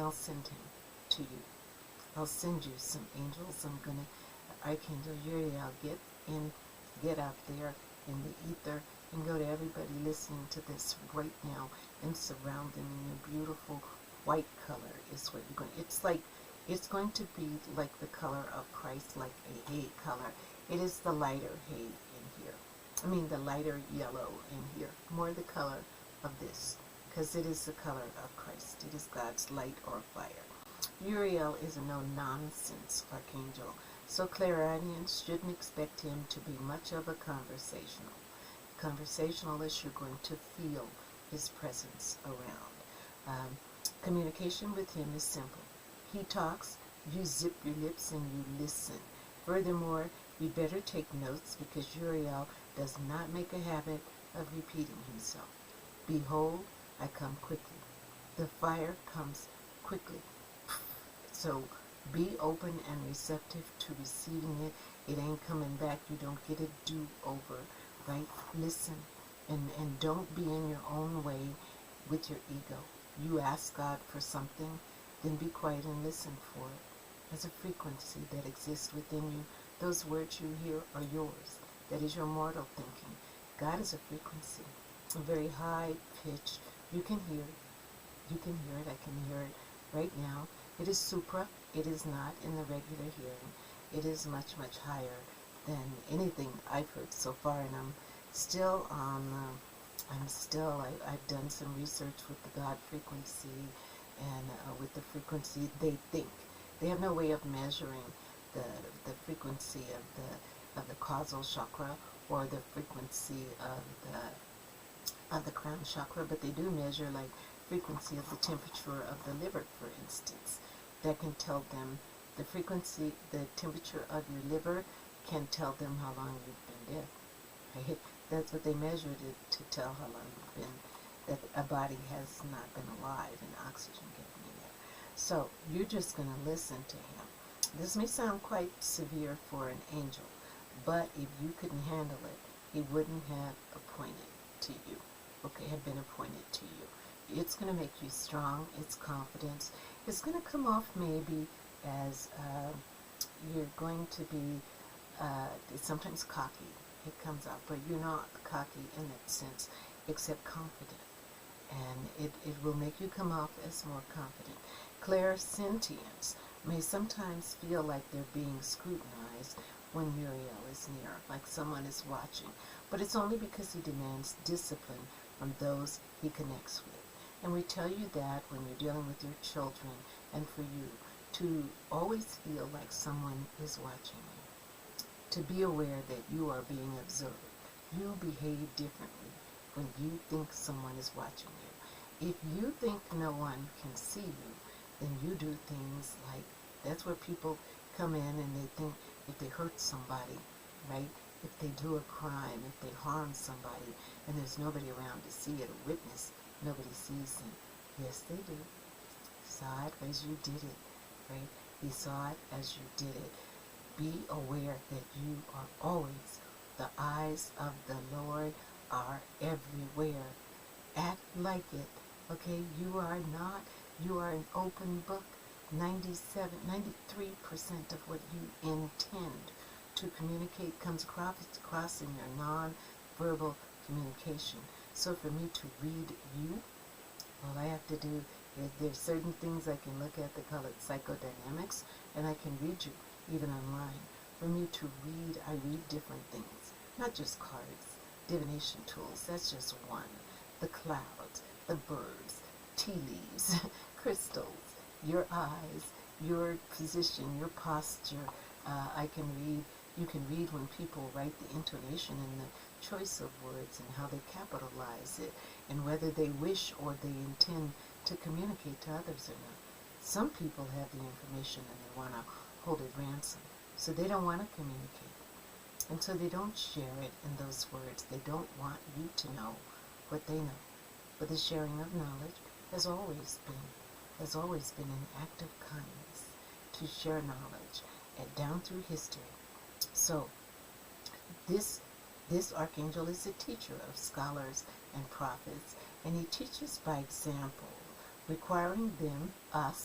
I'll send him to you. I'll send you some angels. I'm going to, Archangel Uriel, get out there in the ether and go to everybody listening to this right now and surround them in your beautiful white color is what you're going to, it's going to be like the color of Christ, like a hay color. It is the lighter hay in here. I mean the lighter yellow in here. More the color of this, because it is the color of Christ. It is God's light or fire. Uriel is a no-nonsense archangel, so clairaudience shouldn't expect him to be much of a conversationalist. You're going to feel his presence around. Communication with him is simple. He talks, you zip your lips and you listen. Furthermore, you better take notes, because Uriel does not make a habit of repeating himself. Behold, I come quickly. The fire comes quickly. So be open and receptive to receiving it. It ain't coming back. You don't get a do-over, right? Listen, and don't be in your own way with your ego. You ask God for something, then be quiet and listen for it. There's a frequency that exists within you. Those words you hear are yours. That is your mortal thinking. God is a frequency, a very high pitch. You can hear it. You can hear it. I can hear it right now. It is supra. It is not in the regular hearing. It is much, much higher than anything I've heard so far, and I'm still on. I've done some research with the God frequency, and with the frequency they think. They have no way of measuring the frequency of the causal chakra or the frequency of the crown chakra, but they do measure like frequency of the temperature of the liver, for instance. That can tell them the frequency, the temperature of your liver can tell them how long you've been dead. Right? That's what they measured it to tell how long you've been, that a body has not been alive and oxygen getting in there. So you're just going to listen to him. This may sound quite severe for an angel, but if you couldn't handle it, he wouldn't have appointed to you. Okay, have been appointed to you. It's going to make you strong. It's confidence. It's going to come off maybe as you're going to be sometimes cocky. It comes out, but you're not cocky in that sense, except confident. And it will make you come off as more confident. Clairsentience may sometimes feel like they're being scrutinized when Uriel is near, like someone is watching. But it's only because he demands discipline from those he connects with. And we tell you that when you're dealing with your children, and for you to always feel like someone is watching you. To be aware that you are being observed. You behave differently when you think someone is watching you. If you think no one can see you, then you do things like, that's where people come in and they think if they hurt somebody, right? If they do a crime, if they harm somebody, and there's nobody around to see it or witness, nobody sees them. Yes, they do. Saw it as you did it, right? He saw it as you did it. Be aware that you are always, the eyes of the Lord are everywhere. Act like it, okay? You are not, you are an open book. 93% of what you intend to communicate comes across in your non-verbal communication. So for me to read you, all I have to do is there's certain things I can look at, they call it psychodynamics, and I can read you, even online. For me to read, I read different things, not just cards, divination tools, that's just one. The clouds, the birds, tea leaves, crystals, your eyes, your position, your posture. I can read, you can read when people write the intonation and the choice of words and how they capitalize it and whether they wish or they intend to communicate to others or not. Some people have the information and they want to hold it ransom, so they don't want to communicate. And so they don't share it in those words. They don't want you to know what they know. But the sharing of knowledge has always been an act of kindness to share knowledge and down through history. So this archangel is a teacher of scholars and prophets, and he teaches by example, requiring us